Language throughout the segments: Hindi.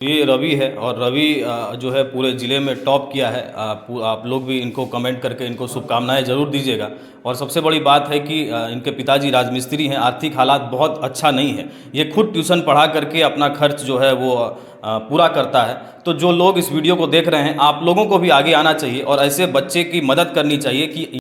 ये रवि है और रवि जो है पूरे ज़िले में टॉप किया है। आप लोग भी इनको कमेंट करके इनको शुभकामनाएं ज़रूर दीजिएगा। और सबसे बड़ी बात है कि इनके पिताजी राजमिस्त्री हैं, आर्थिक हालात बहुत अच्छा नहीं है। ये खुद ट्यूशन पढ़ा करके अपना खर्च जो है वो पूरा करता है। तो जो लोग इस वीडियो को देख रहे हैं, आप लोगों को भी आगे आना चाहिए और ऐसे बच्चे की मदद करनी चाहिए कि।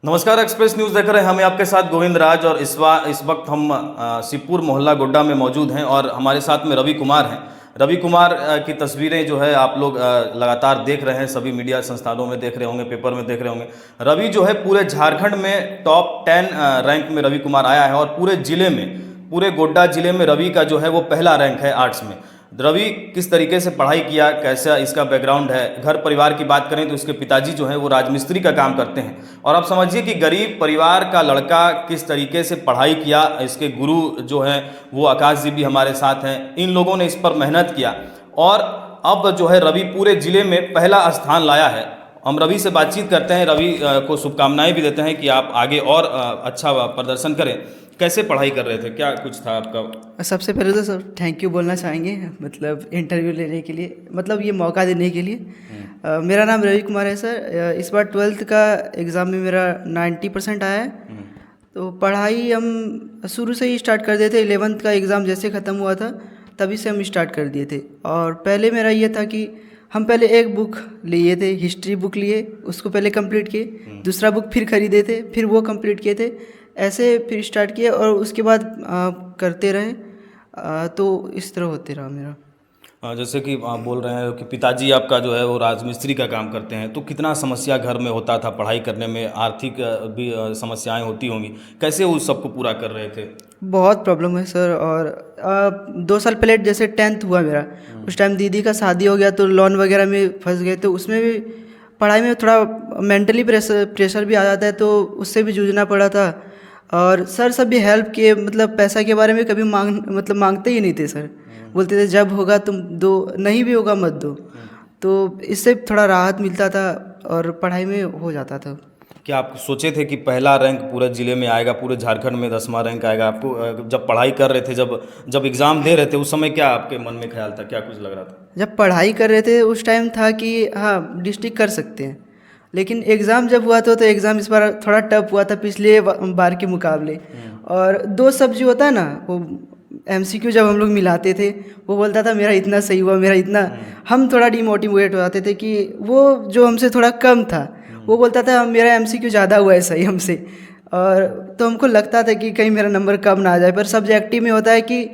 नमस्कार, एक्सप्रेस न्यूज़ देख रहे हैं, हम आपके साथ गोविंद राज और इस वक्त हम शिवपुर मोहल्ला गोड्डा में मौजूद हैं और हमारे साथ में रवि कुमार हैं। रवि कुमार की तस्वीरें जो है आप लोग लगातार देख रहे हैं, सभी मीडिया संस्थानों में देख रहे होंगे, पेपर में देख रहे होंगे। रवि जो है पूरे झारखंड में टॉप 10 रैंक में रवि कुमार आया है और पूरे ज़िले में, पूरे गोड्डा ज़िले में रवि का जो है वो पहला रैंक है आर्ट्स में। रवि किस तरीके से पढ़ाई किया, कैसा इसका बैकग्राउंड है, घर परिवार की बात करें तो इसके पिताजी जो हैं वो राजमिस्त्री का काम करते हैं। और आप समझिए कि गरीब परिवार का लड़का किस तरीके से पढ़ाई किया। इसके गुरु जो हैं वो आकाश जी भी हमारे साथ हैं, इन लोगों ने इस पर मेहनत किया और अब जो है रवि पूरे ज़िले में पहला स्थान लाया है। हम रवि से बातचीत करते हैं, रवि को शुभकामनाएं भी देते हैं कि आप आगे और अच्छा प्रदर्शन करें। कैसे पढ़ाई कर रहे थे, क्या कुछ था आपका? सबसे पहले तो सर थैंक यू बोलना चाहेंगे, मतलब इंटरव्यू लेने के लिए, मतलब ये मौका देने के लिए। मेरा नाम रवि कुमार है सर। इस बार 12th का एग्ज़ाम में मेरा 90% आया है। तो पढ़ाई हम शुरू से ही स्टार्ट कर दिए थे। 11th का एग्ज़ाम जैसे ख़त्म हुआ था तभी से हम स्टार्ट कर दिए थे। और पहले मेरा ये था कि हम पहले एक बुक लिए थे, हिस्ट्री बुक लिए, उसको पहले कंप्लीट किए। दूसरा बुक फिर ख़रीदे थे, फिर वो कंप्लीट किए थे। ऐसे फिर स्टार्ट किए और उसके बाद करते रहे। तो इस तरह होते रहा मेरा। जैसे कि आप बोल रहे हैं कि पिताजी आपका जो है वो राजमिस्त्री का काम करते हैं, तो कितना समस्या घर में होता था पढ़ाई करने में, आर्थिक भी समस्याएं होती होंगी, कैसे उस सबको पूरा कर रहे थे? बहुत प्रॉब्लम है सर। और 2 साल पहले जैसे 10th हुआ मेरा, उस टाइम दीदी का शादी हो गया तो लोन वगैरह में फंस गए। तो उसमें भी पढ़ाई में थोड़ा मेंटली प्रेशर भी आ जाता है, तो उससे भी जूझना पड़ा था। और सर सब भी हेल्प किए, मतलब पैसा के बारे में कभी मांगते ही नहीं थे सर। बोलते थे जब होगा तुम दो, नहीं भी होगा मत दो। तो इससे थोड़ा राहत मिलता था और पढ़ाई में हो जाता था। क्या आप सोचे थे कि पहला रैंक पूरे ज़िले में आएगा, पूरे झारखंड में 10वां रैंक आएगा? आपको जब पढ़ाई कर रहे थे, जब एग्ज़ाम दे रहे थे, उस समय क्या आपके मन में ख्याल था, क्या कुछ लग रहा था? जब पढ़ाई कर रहे थे उस टाइम था कि हाँ डिस्ट्रिक्ट कर सकते हैं। लेकिन एग्ज़ाम जब हुआ तो एग्ज़ाम इस बार थोड़ा टफ हुआ था पिछले बार के मुकाबले। और 2 सब्जी होता है ना, वो MCQ जब हम लोग मिलाते थे, वो बोलता था मेरा इतना सही हुआ, मेरा इतना। हम थोड़ा डिमोटिवेट हो जाते थे कि वो जो हमसे थोड़ा कम था वो बोलता था मेरा MCQ ज़्यादा हुआ है सही हमसे। और तो हमको लगता था कि कहीं मेरा नंबर कम ना आ जाए। पर सब्जेक्टिव में होता है कि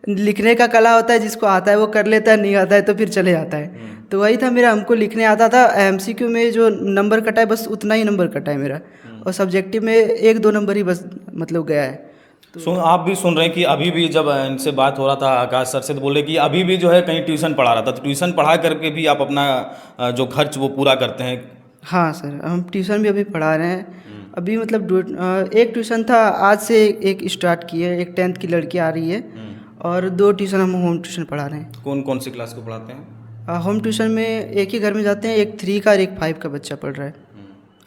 लिखने का कला होता है, जिसको आता है वो कर लेता है, नहीं आता है तो फिर चले जाता है। तो वही था मेरा, हमको लिखने आता था। MCQ में जो नंबर कटा है बस उतना ही नंबर कटा है मेरा। और सब्जेक्टिव में 1-2 नंबर ही बस मतलब गया है। तो आप भी सुन रहे हैं कि अभी भी जब इनसे बात हो रहा था आकाश सर से, तो बोले कि अभी भी जो है कहीं ट्यूशन पढ़ा रहा था, तो ट्यूशन पढ़ा करके भी आप अपना जो खर्च वो पूरा करते हैं? हाँ सर, हम ट्यूशन भी अभी पढ़ा रहे हैं। अभी मतलब एक ट्यूशन था, आज से एक स्टार्ट किए, एक 10th की लड़की आ रही है। और 2 ट्यूशन हम होम ट्यूशन पढ़ा रहे हैं। कौन कौन सी क्लास को पढ़ाते हैं? होम ट्यूशन में एक ही घर में जाते हैं, एक 3 का और एक 5 का बच्चा पढ़ रहा है।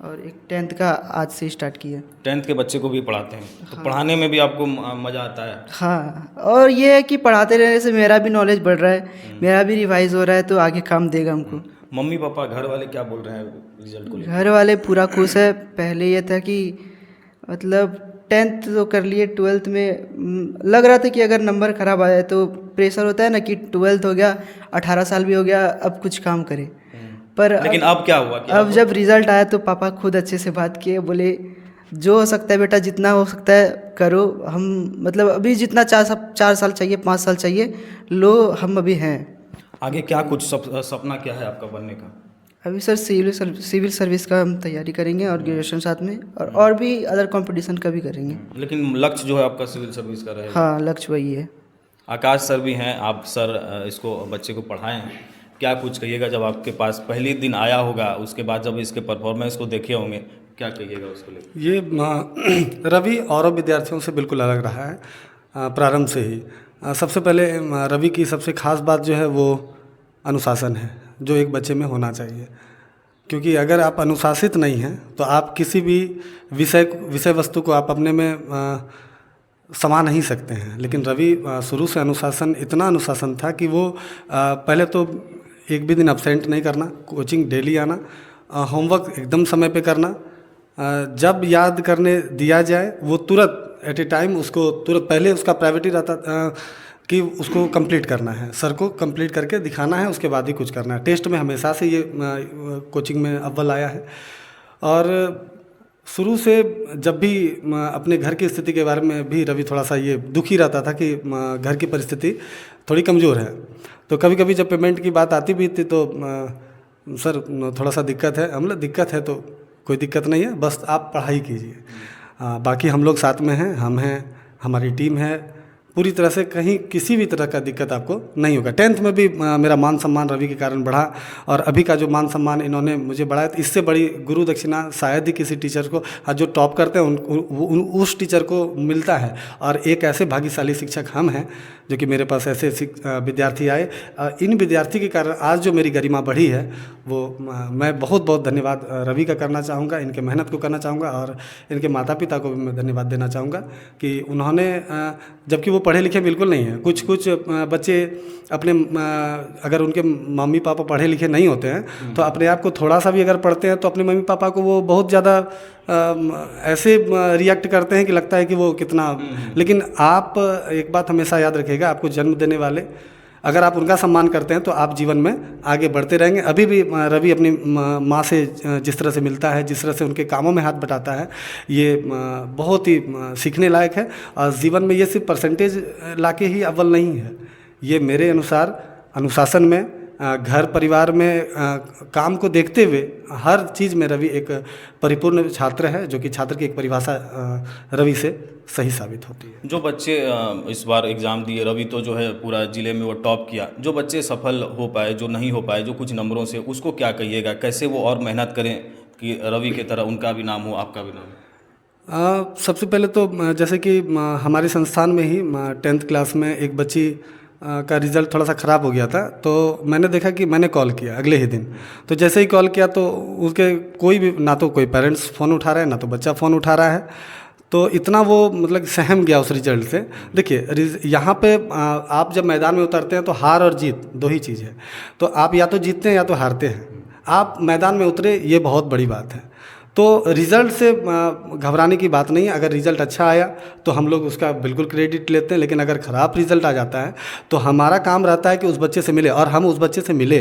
और एक 10th का आज से स्टार्ट किया। 10th के बच्चे को भी पढ़ाते हैं, तो पढ़ाने में भी आपको मज़ा आता है? हाँ, और ये है कि पढ़ाते रहने से मेरा भी नॉलेज बढ़ रहा है, मेरा भी रिवाइज हो रहा है, तो आगे काम देगा हमको। मम्मी पापा घर वाले क्या बोल रहे हैं रिजल्ट को लेकर? घर वाले पूरा खुश है। पहले ये था कि मतलब 10th तो कर लिए, 12th में लग रहा था कि अगर नंबर ख़राब आ जाए तो प्रेशर होता है ना कि 12th हो गया, 18 साल भी हो गया, अब कुछ काम करे। पर लेकिन अब क्या हुआ? अब जब रिज़ल्ट आया तो पापा खुद अच्छे से बात किए, बोले जो हो सकता है बेटा, जितना हो सकता है करो। हम मतलब अभी जितना 4 साल चाहिए, 5 साल चाहिए लो, हम अभी हैं। आगे क्या कुछ सपना क्या है आपका बनने का? अभी सर सिविल सर्विस का हम तैयारी करेंगे और ग्रेजुएशन साथ में, और भी अदर कंपटीशन का भी करेंगे। लेकिन लक्ष्य जो है आपका सिविल सर्विस का रहेगा? हाँ, लक्ष्य वही है। आकाश सर भी हैं, आप सर इसको बच्चे को पढ़ाएं, क्या कुछ कहिएगा? जब आपके पास पहली दिन आया होगा, उसके बाद जब इसके परफॉर्मेंस को देखे होंगे, क्या कहिएगा उसको लेकर? ये रवि और विद्यार्थियों से बिल्कुल अलग रहा है प्रारंभ से ही। सबसे पहले रवि की सबसे खास बात जो है वो अनुशासन है, जो एक बच्चे में होना चाहिए। क्योंकि अगर आप अनुशासित नहीं हैं तो आप किसी भी विषय वस्तु को आप अपने में समा नहीं सकते हैं। लेकिन रवि शुरू से अनुशासन, इतना अनुशासन था कि वो पहले तो एक भी दिन अब्सेंट नहीं करना, कोचिंग डेली आना, होमवर्क एकदम समय पे करना, जब याद करने दिया जाए वो तुरंत एट ए टाइम उसको तुरंत, पहले उसका प्रायोरिटी रहता कि उसको कंप्लीट करना है, सर को कंप्लीट करके दिखाना है, उसके बाद ही कुछ करना है। टेस्ट में हमेशा से ये कोचिंग में अव्वल आया है। और शुरू से जब भी अपने घर की स्थिति के बारे में भी रवि थोड़ा सा ये दुखी रहता था कि घर की परिस्थिति थोड़ी कमज़ोर है, तो कभी कभी जब पेमेंट की बात आती भी थी तो सर थोड़ा सा दिक्कत है। हम लोग दिक्कत है तो कोई दिक्कत नहीं है, बस आप पढ़ाई कीजिए, बाकी हम लोग साथ में हैं, हम हैं, हमारी टीम है, पूरी तरह से कहीं किसी भी तरह का दिक्कत आपको नहीं होगा। 10th में भी मेरा मान सम्मान रवि के कारण बढ़ा, और अभी का जो मान सम्मान इन्होंने मुझे बढ़ाया, तो इससे बड़ी गुरु दक्षिणा शायद ही किसी टीचर को, जो टॉप करते हैं उस टीचर को मिलता है। और एक ऐसे भाग्यशाली शिक्षक हम हैं जो कि मेरे पास ऐसे विद्यार्थी आए, इन विद्यार्थी के कारण आज जो मेरी गरिमा बढ़ी है वो मैं बहुत बहुत धन्यवाद रवि का करना चाहूँगा, इनके मेहनत को करना चाहूँगा, और इनके माता पिता को भी मैं धन्यवाद देना चाहूँगा कि उन्होंने, जबकि वो पढ़े लिखे बिल्कुल नहीं हैं, कुछ बच्चे अपने अगर उनके मम्मी पापा पढ़े लिखे नहीं होते हैं तो अपने आप को थोड़ा सा भी अगर पढ़ते हैं तो अपने मम्मी पापा को वो बहुत ज़्यादा ऐसे रिएक्ट करते हैं कि लगता है कि वो कितना। लेकिन आप एक बात हमेशा याद रखिएगा, आपको जन्म देने वाले, अगर आप उनका सम्मान करते हैं तो आप जीवन में आगे बढ़ते रहेंगे। अभी भी रवि अपनी माँ से जिस तरह से मिलता है, जिस तरह से उनके कामों में हाथ बटाता है, ये बहुत ही सीखने लायक है। और जीवन में ये सिर्फ परसेंटेज लाके ही अव्वल नहीं है, ये मेरे अनुसार अनुशासन में, घर परिवार में काम को देखते हुए हर चीज़ में रवि एक परिपूर्ण छात्र है, जो कि छात्र की एक परिभाषा रवि से सही साबित होती है। जो बच्चे इस बार एग्ज़ाम दिए, रवि तो जो है पूरा ज़िले में वो टॉप किया, जो बच्चे सफल हो पाए, जो नहीं हो पाए, जो कुछ नंबरों से, उसको क्या कहिएगा, कैसे वो और मेहनत करें कि रवि की तरह उनका भी नाम हो, आपका भी नाम हो? सबसे पहले तो जैसे कि हमारे संस्थान में ही 10th क्लास में एक बच्ची का रिज़ल्ट थोड़ा सा ख़राब हो गया था, तो मैंने देखा कि मैंने कॉल किया अगले ही दिन। तो जैसे ही कॉल किया तो उसके कोई भी, ना तो कोई पेरेंट्स फ़ोन उठा रहे हैं, ना तो बच्चा फ़ोन उठा रहा है, तो इतना वो मतलब सहम गया उस रिजल्ट से। देखिए यहाँ पे आप जब मैदान में उतरते हैं तो हार और जीत दो ही चीज़ है, तो आप या तो जीतते हैं या तो हारते हैं। आप मैदान में उतरे, ये बहुत बड़ी बात है। तो रिज़ल्ट से घबराने की बात नहीं है। अगर रिज़ल्ट अच्छा आया तो हम लोग उसका बिल्कुल क्रेडिट लेते हैं, लेकिन अगर ख़राब रिज़ल्ट आ जाता है तो हमारा काम रहता है कि उस बच्चे से मिले, और हम उस बच्चे से मिले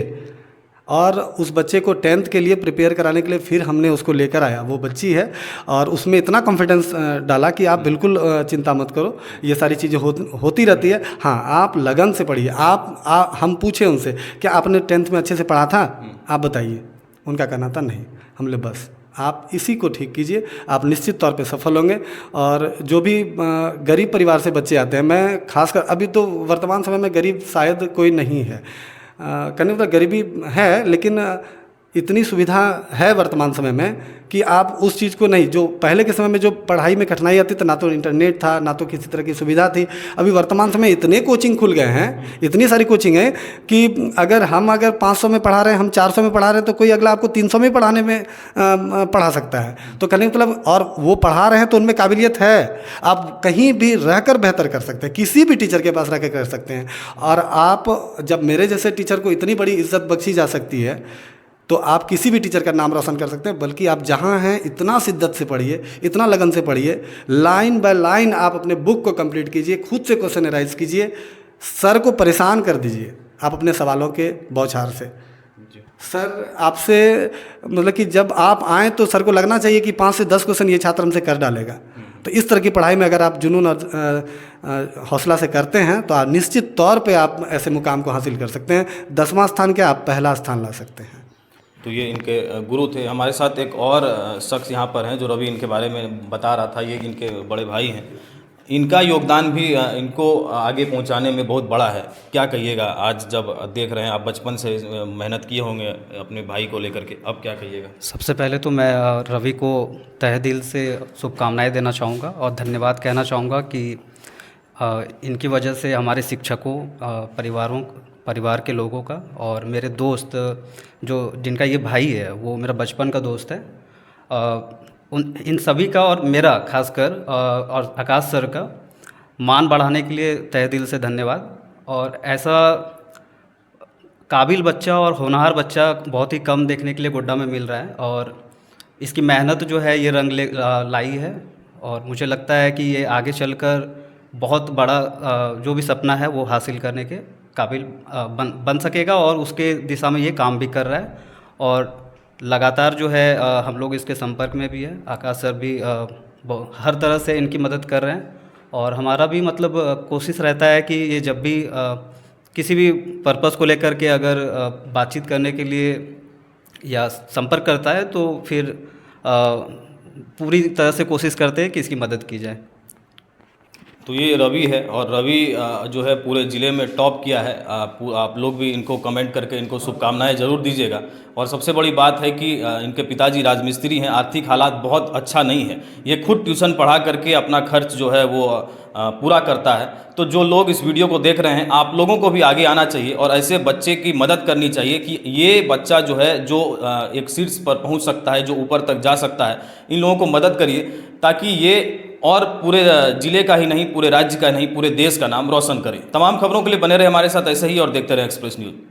और उस बच्चे को 10th के लिए प्रिपेयर कराने के लिए फिर हमने उसको लेकर आया। वो बच्ची है और उसमें इतना कॉन्फिडेंस डाला कि आप बिल्कुल चिंता मत करो, ये सारी चीज़ें होती रहती है। हाँ, आप लगन से पढ़िए। हम पूछे उनसे क्या आपने 10th में अच्छे से पढ़ा था, आप बताइए। उनका कहना था नहीं। हमने बस आप इसी को ठीक कीजिए, आप निश्चित तौर पे सफल होंगे। और जो भी गरीब परिवार से बच्चे आते हैं, मैं खासकर अभी तो वर्तमान समय में गरीब शायद कोई नहीं है, कहने मतलब गरीबी है, लेकिन इतनी सुविधा है वर्तमान समय में कि आप उस चीज़ को नहीं, जो पहले के समय में जो पढ़ाई में कठिनाई आती थी, ना तो इंटरनेट था, ना तो किसी तरह की सुविधा थी। अभी वर्तमान समय इतने कोचिंग खुल गए हैं, इतनी सारी कोचिंग है कि अगर 500 में पढ़ा रहे हैं, हम 400 में पढ़ा रहे हैं, तो कोई अगला आपको 300 में पढ़ाने में पढ़ा सकता है। तो कहने का मतलब, और वो पढ़ा रहे हैं तो उनमें काबिलियत है, आप कहीं भी रहकर बेहतर कर सकते हैं, किसी भी टीचर के पास रहकर कर सकते हैं। और आप जब मेरे जैसे टीचर को इतनी बड़ी इज्जत बख्शी जा सकती है, तो आप किसी भी टीचर का नाम रोशन कर सकते हैं। बल्कि आप जहाँ हैं इतना शिद्दत से पढ़िए, इतना लगन से पढ़िए, लाइन बाय लाइन आप अपने बुक को कंप्लीट कीजिए, खुद से क्वेश्चन एनालाइज कीजिए, सर को परेशान कर दीजिए आप अपने सवालों के बौछार से। सर आपसे मतलब कि जब आप आएँ तो सर को लगना चाहिए कि 5 से 10 क्वेश्चन ये छात्र हमसे कर डालेगा। तो इस तरह की पढ़ाई में अगर आप जुनून और हौसला से करते हैं तो आप निश्चित तौर पे आप ऐसे मुकाम को हासिल कर सकते हैं। 10वां स्थान क्या, आप पहला स्थान ला सकते हैं। तो ये इनके गुरु थे। हमारे साथ एक और शख्स यहाँ पर हैं जो रवि इनके बारे में बता रहा था, ये इनके बड़े भाई हैं। इनका योगदान भी इनको आगे पहुँचाने में बहुत बड़ा है। क्या कहिएगा आज जब देख रहे हैं, आप बचपन से मेहनत किए होंगे अपने भाई को लेकर के, अब क्या कहिएगा? सबसे पहले तो मैं रवि को तहे दिल से शुभकामनाएं देना चाहूँगा और धन्यवाद कहना चाहूँगा कि इनकी वजह से हमारे शिक्षकों, परिवार के लोगों का और मेरे दोस्त जो जिनका ये भाई है वो मेरा बचपन का दोस्त है, इन सभी का और मेरा खासकर और आकाश सर का मान बढ़ाने के लिए तहे दिल से धन्यवाद। और ऐसा काबिल बच्चा और होनहार बच्चा बहुत ही कम देखने के लिए गोड्डा में मिल रहा है, और इसकी मेहनत जो है ये रंग लाई है। और मुझे लगता है कि ये आगे चलकर बहुत बड़ा जो भी सपना है वो हासिल करने के काबिल बन सकेगा, और उसके दिशा में ये काम भी कर रहा है। और लगातार जो है हम लोग इसके संपर्क में भी है। आकाश सर भी हर तरह से इनकी मदद कर रहे हैं, और हमारा भी मतलब कोशिश रहता है कि ये जब भी किसी भी पर्पस को लेकर के अगर बातचीत करने के लिए या संपर्क करता है तो फिर पूरी तरह से कोशिश करते हैं कि इसकी मदद की जाए। तो ये रवि है, और रवि जो है पूरे ज़िले में टॉप किया है। आप लोग भी इनको कमेंट करके इनको शुभकामनाएं ज़रूर दीजिएगा। और सबसे बड़ी बात है कि इनके पिताजी राजमिस्त्री हैं, आर्थिक हालात बहुत अच्छा नहीं है। ये खुद ट्यूशन पढ़ा करके अपना खर्च जो है वो पूरा करता है। तो जो लोग इस वीडियो को देख रहे हैं, आप लोगों को भी आगे आना चाहिए और ऐसे बच्चे की मदद करनी चाहिए कि ये बच्चा जो है जो एक शीर्ष पर पहुंच सकता है, जो ऊपर तक जा सकता है, इन लोगों को मदद करिए ताकि ये और पूरे ज़िले का ही नहीं, पूरे राज्य का नहीं, पूरे देश का नाम रोशन करें। तमाम खबरों के लिए बने रहे हमारे साथ ऐसे ही और देखते रहे एक्सप्रेस न्यूज़।